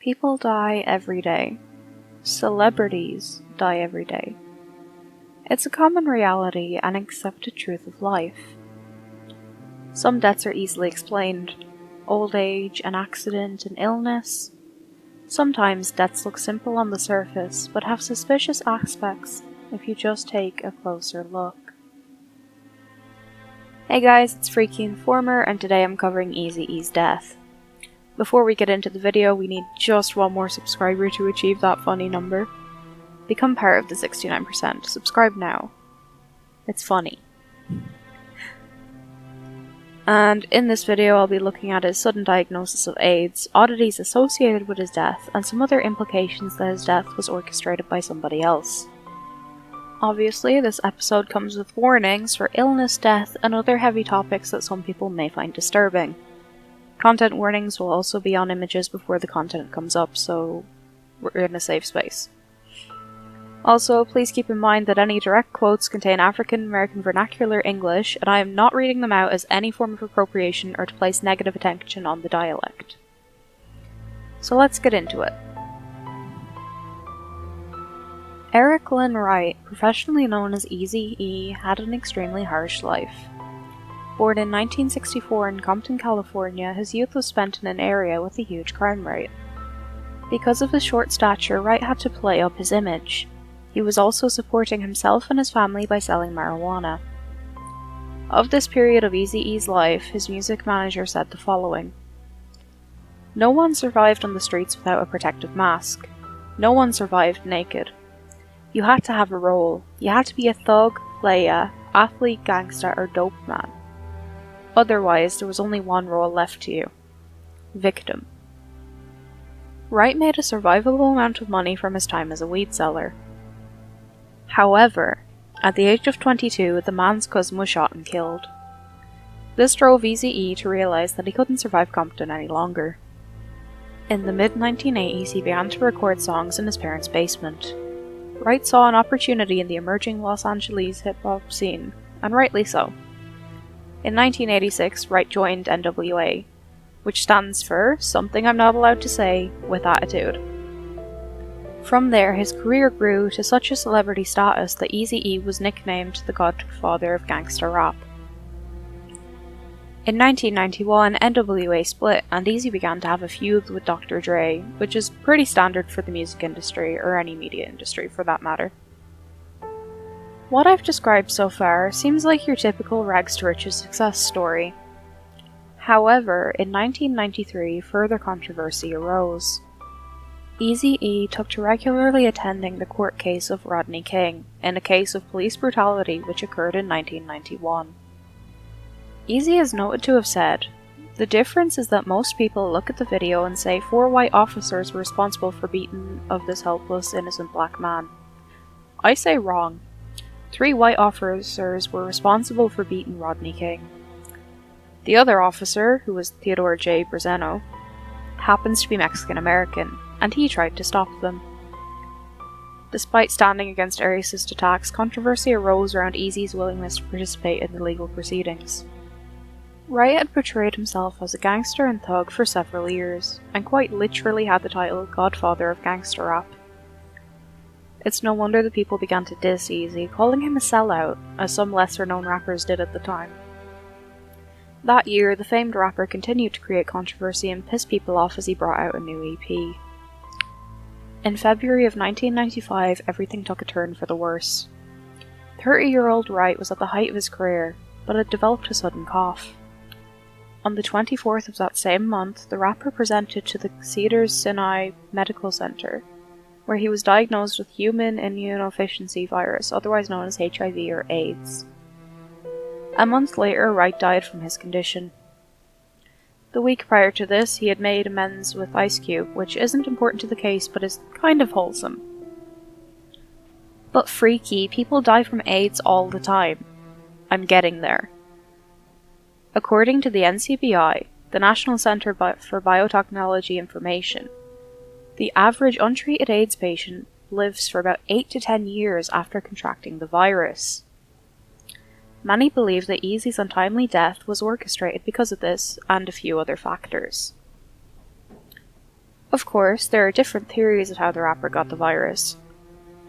People die every day. Celebrities die every day. It's a common reality and accepted truth of life. Some deaths are easily explained. Old age, an accident, an illness. Sometimes deaths look simple on the surface, but have suspicious aspects if you just take a closer look. Hey guys, it's Freaky Informer, and today I'm covering Eazy-E's death. Before we get into the video, we need just one more subscriber to achieve that funny number. Become part of the 69%. Subscribe now. It's funny. And in this video I'll be looking at his sudden diagnosis of AIDS, oddities associated with his death, and some other implications that his death was orchestrated by somebody else. Obviously, this episode comes with warnings for illness, death, and other heavy topics that some people may find disturbing. Content warnings will also be on images before the content comes up, so we're in a safe space. Also, please keep in mind that any direct quotes contain African American vernacular English, and I am not reading them out as any form of appropriation or to place negative attention on the dialect. So let's get into it. Eric Lynn Wright, professionally known as Eazy-E, had an extremely harsh life. Born in 1964 in Compton, California, his youth was spent in an area with a huge crime rate. Because of his short stature, Wright had to play up his image. He was also supporting himself and his family by selling marijuana. Of this period of Eazy-E's life, his music manager said the following: "No one survived on the streets without a protective mask. No one survived naked. You had to have a role. You had to be a thug, player, athlete, gangster, or dope man. Otherwise, there was only one role left to you: victim." Wright made a survivable amount of money from his time as a weed seller. However, at the age of 22, the man's cousin was shot and killed. This drove Eazy-E to realize that he couldn't survive Compton any longer. In the mid-1980s, he began to record songs in his parents' basement. Wright saw an opportunity in the emerging Los Angeles hip-hop scene, and rightly so. In 1986, Wright joined NWA, which stands for Something I'm Not Allowed to Say, with Attitude. From there, his career grew to such a celebrity status that Eazy-E was nicknamed the Godfather of Gangsta Rap. In 1991, NWA split, and Eazy began to have a feud with Dr. Dre, which is pretty standard for the music industry, or any media industry for that matter. What I've described so far seems like your typical rags to riches success story. However, in 1993, further controversy arose. Eazy-E took to regularly attending the court case of Rodney King, in a case of police brutality which occurred in 1991. Eazy is noted to have said, "The difference is that most people look at the video and say 4 white officers were responsible for beating of this helpless, innocent black man. I say wrong. 3 white officers were responsible for beating Rodney King. The other officer, who was Theodore J. Brazeno, happens to be Mexican-American, and he tried to stop them." Despite standing against racist attacks, controversy arose around Eazy's willingness to participate in the legal proceedings. Wright had portrayed himself as a gangster and thug for several years, and quite literally had the title Godfather of Gangsta Rap. It's no wonder that people began to diss Eazy, calling him a sellout, as some lesser-known rappers did at the time. That year, the famed rapper continued to create controversy and piss people off as he brought out a new EP. In February of 1995, everything took a turn for the worse. 30-year-old Wright was at the height of his career, but had developed a sudden cough. On the 24th of that same month, the rapper presented to the Cedars-Sinai Medical Center, where he was diagnosed with human immunodeficiency virus, otherwise known as HIV or AIDS. A month later, Wright died from his condition. The week prior to this, he had made amends with Ice Cube, which isn't important to the case, but is kind of wholesome. But freaky, people die from AIDS all the time. I'm getting there. According to the NCBI, the National Center for Biotechnology Information, the average untreated AIDS patient lives for about 8 to 10 years after contracting the virus. Many believe that Eazy's untimely death was orchestrated because of this, and a few other factors. Of course, there are different theories of how the rapper got the virus.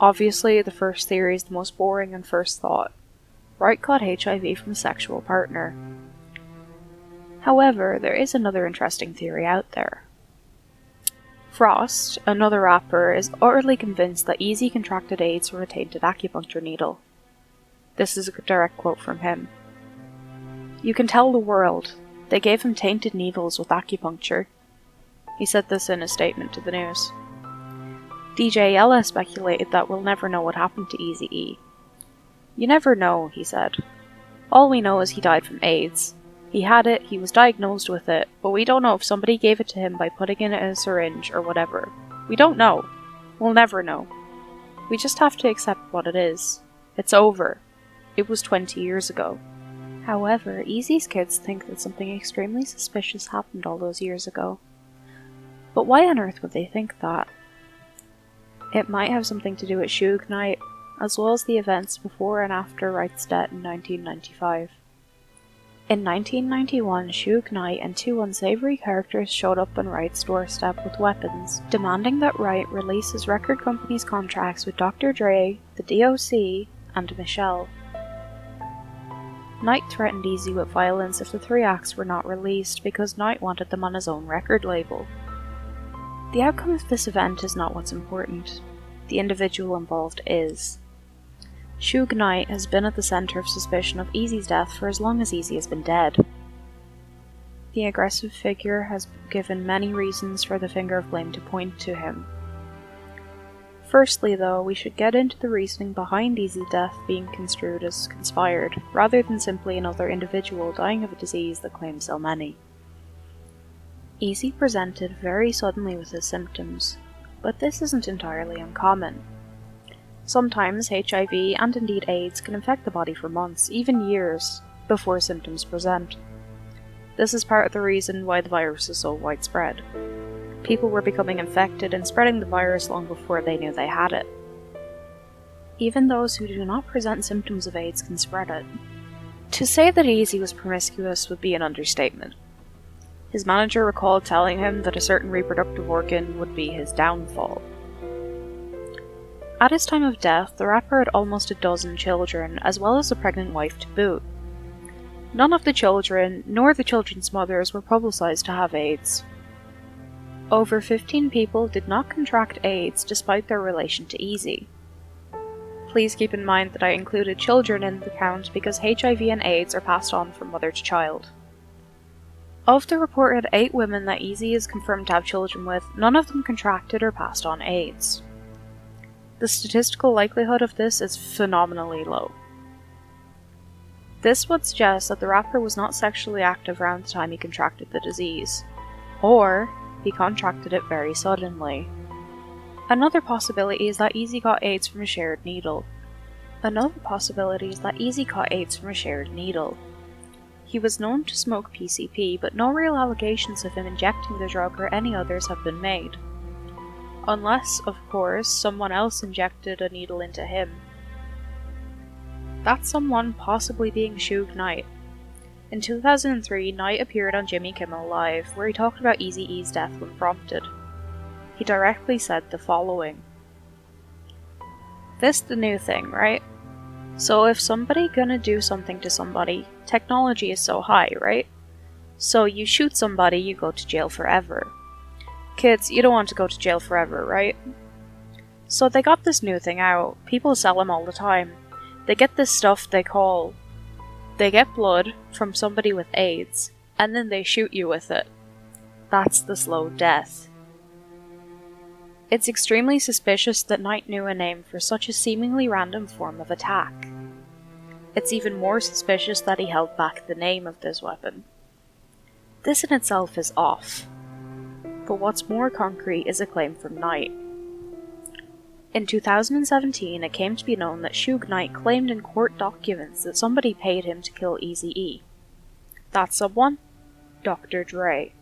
Obviously, the first theory is the most boring and first thought. Wright got HIV from a sexual partner. However, there is another interesting theory out there. Frost, another rapper, is utterly convinced that Eazy contracted AIDS from a tainted acupuncture needle. This is a direct quote from him. "You can tell the world. They gave him tainted needles with acupuncture." He said this in a statement to the news. DJ Yella speculated that we'll never know what happened to Eazy-E. "You never know," he said. "All we know is he died from AIDS. He had it, he was diagnosed with it, but we don't know if somebody gave it to him by putting it in a syringe or whatever. We don't know. We'll never know. We just have to accept what it is. It's over. It was 20 years ago." However, Eazy's kids think that something extremely suspicious happened all those years ago. But why on earth would they think that? It might have something to do with Suge Knight, as well as the events before and after Wright's death in 1995. In 1991, Suge Knight and two unsavory characters showed up on Wright's doorstep with weapons, demanding that Wright release his record company's contracts with Dr. Dre, the DOC, and Michelle. Knight threatened Eazy with violence if the three acts were not released because Knight wanted them on his own record label. The outcome of this event is not what's important. The individual involved is. Suge Knight has been at the center of suspicion of Eazy's death for as long as Eazy has been dead. The aggressive figure has given many reasons for the finger of blame to point to him. Firstly, though, we should get into the reasoning behind Eazy's death being construed as conspired, rather than simply another individual dying of a disease that claims so many. Eazy presented very suddenly with his symptoms, but this isn't entirely uncommon. Sometimes HIV and indeed AIDS can infect the body for months, even years, before symptoms present. This is part of the reason why the virus is so widespread. People were becoming infected and spreading the virus long before they knew they had it. Even those who do not present symptoms of AIDS can spread it. To say that Eazy was promiscuous would be an understatement. His manager recalled telling him that a certain reproductive organ would be his downfall. At his time of death, the rapper had almost a dozen children, as well as a pregnant wife to boot. None of the children, nor the children's mothers, were publicized to have AIDS. Over 15 people did not contract AIDS despite their relation to Eazy. Please keep in mind that I included children in the count because HIV and AIDS are passed on from mother to child. Of the reported 8 women that Eazy is confirmed to have children with, none of them contracted or passed on AIDS. The statistical likelihood of this is phenomenally low. This would suggest that the rapper was not sexually active around the time he contracted the disease, or he contracted it very suddenly. Another possibility is that Eazy got AIDS from a shared needle. He was known to smoke PCP, but no real allegations of him injecting the drug or any others have been made. Unless, of course, someone else injected a needle into him. That someone possibly being Suge Knight. In 2003, Knight appeared on Jimmy Kimmel Live, where he talked about Eazy-E's death when prompted. He directly said the following. "This the new thing, right? So if somebody gonna do something to somebody, technology is so high, right? So you shoot somebody, you go to jail forever. Kids, you don't want to go to jail forever, right? So they got this new thing out, people sell them all the time. They get this stuff they get blood from somebody with AIDS, and then they shoot you with it. That's the slow death. It's extremely suspicious that Knight knew a name for such a seemingly random form of attack. It's even more suspicious that he held back the name of this weapon. This in itself is off. But what's more concrete is a claim from Knight. In 2017, it came to be known that Suge Knight claimed in court documents that somebody paid him to kill Eazy-E. That someone? Dr. Dre.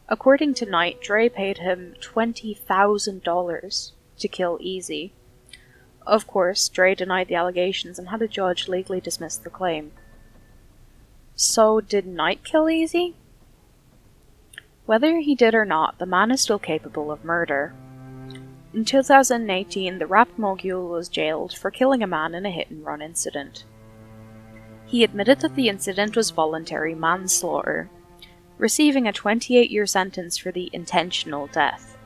According to Knight, Dre paid him $20,000 to kill Eazy. Of course, Dre denied the allegations and had a judge legally dismiss the claim. So, did Knight kill Eazy? Whether he did or not, the man is still capable of murder. In 2018, the rap mogul was jailed for killing a man in a hit-and-run incident. He admitted that the incident was voluntary manslaughter, receiving a 28-year sentence for the intentional death.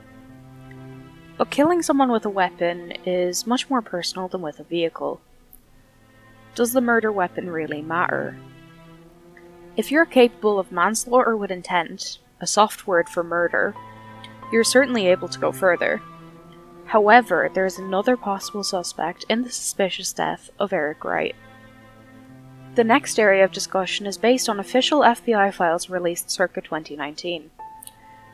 But killing someone with a weapon is much more personal than with a vehicle. Does the murder weapon really matter? If you're capable of manslaughter with intent, a soft word for murder, you're certainly able to go further. However, there is another possible suspect in the suspicious death of Eric Wright. The next area of discussion is based on official FBI files released circa 2019.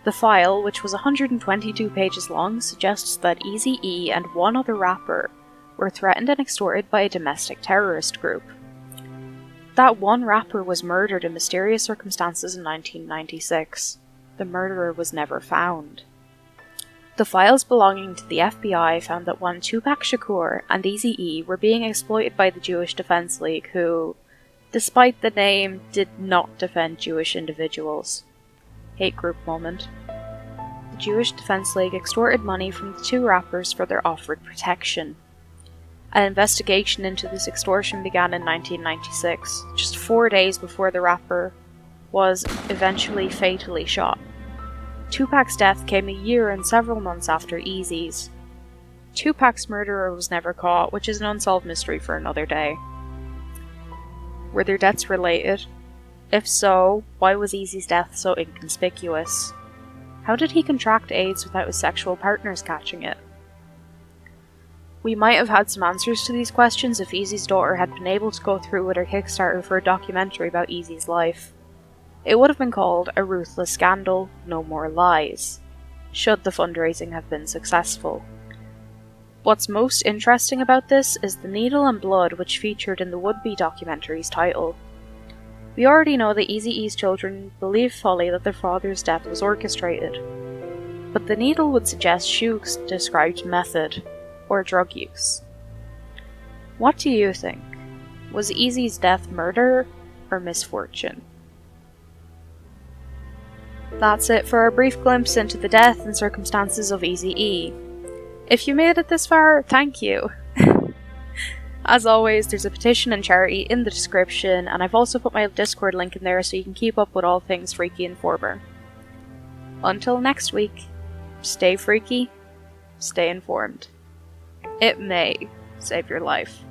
The file, which was 122 pages long, suggests that Eazy-E and one other rapper were threatened and extorted by a domestic terrorist group. That one rapper was murdered in mysterious circumstances in 1996. The murderer was never found. The files belonging to the FBI found that one Tupac Shakur and Eazy-E were being exploited by the Jewish Defense League, who, despite the name, did not defend Jewish individuals. Hate group moment. The Jewish Defense League extorted money from the two rappers for their offered protection. An investigation into this extortion began in 1996, just 4 days before the rapper was eventually fatally shot. Tupac's death came a year and several months after Eazy's. Tupac's murderer was never caught, which is an unsolved mystery for another day. Were their deaths related? If so, why was Eazy's death so inconspicuous? How did he contract AIDS without his sexual partners catching it? We might have had some answers to these questions if Eazy's daughter had been able to go through with her Kickstarter for a documentary about Eazy's life. It would have been called A Ruthless Scandal, No More Lies, should the fundraising have been successful. What's most interesting about this is the needle and blood which featured in the would-be documentary's title. We already know that Eazy-E's children believe fully that their father's death was orchestrated, but the needle would suggest Shook's described method, or drug use. What do you think? Was Eazy's death murder or misfortune? That's it for a brief glimpse into the death and circumstances of Eazy-E. If you made it this far, thank you. As always, there's a petition and charity in the description, and I've also put my Discord link in there so you can keep up with all things Freaky Informer. Until next week, stay freaky, stay informed. It may save your life.